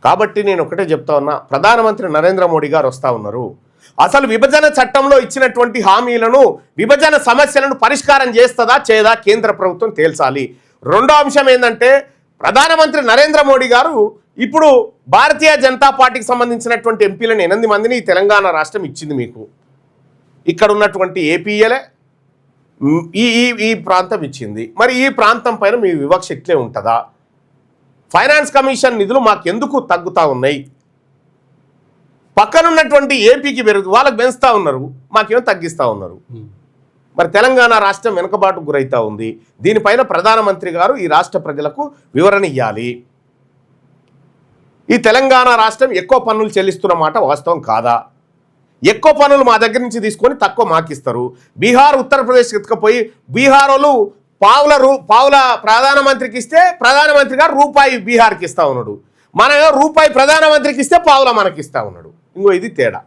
కాబట్టి నేను ఒకటే చెప్తా ఉన్నా, ప్రధానమంత్రి నరేంద్ర మోడీ గారు వస్తూ ఉన్నారు. అసలు విభజన చట్టంలో ఇచ్చినటువంటి హామీలను, విభజన సమస్యలను పరిష్కారం చేస్తుందా చేయదా కేంద్ర ప్రభుత్వం తేల్చాలి. రెండో అంశం ఏంటంటే, ప్రధానమంత్రి నరేంద్ర మోడీ గారు ఇప్పుడు భారతీయ జనతా పార్టీకి సంబంధించినటువంటి ఎంపీలను 8 మందిని తెలంగాణ రాష్ట్రం ఇచ్చింది మీకు. ఇక్కడ ఉన్నటువంటి ఏపీఎలే ఈ ప్రాంతం ఇచ్చింది. మరి ఈ ప్రాంతం పైన మీ వివక్ష ఇట్లే ఉంటుందా? ఫైనాన్స్ కమిషన్ నిధులు మాకెందుకు తగ్గుతూ ఉన్నాయి? పక్కనున్నటువంటి ఏపీకి వాళ్ళకి పెంచుతూ ఉన్నారు, మాకేమో తగ్గిస్తూ ఉన్నారు. మరి తెలంగాణ రాష్ట్రం వెనుకబాటు గురవుతూ ఉంది. దీనిపైన ప్రధానమంత్రి గారు ఈ రాష్ట్ర ప్రజలకు వివరణ ఇవ్వాలి. ఈ తెలంగాణ రాష్ట్రం ఎక్కువ పన్నులు చెల్లిస్తున్న మాట వాస్తవం కాదా? ఎక్కువ పన్నులు మా దగ్గర నుంచి తీసుకొని తక్కువ మాకిస్తారు. బీహార్, ఉత్తరప్రదేశ్ ఎత్తుకపోయి బీహార్ వాళ్ళు పావుల ప్రధానమంత్రికి ఇస్తే ప్రధానమంత్రి గారు రూపాయి బీహార్కి ఇస్తా ఉన్నాడు. మన రూపాయి ప్రధానమంత్రికి ఇస్తే పావుల మనకి ఇస్తా ఉన్నాడు. ఇంకో ఇది తేడా.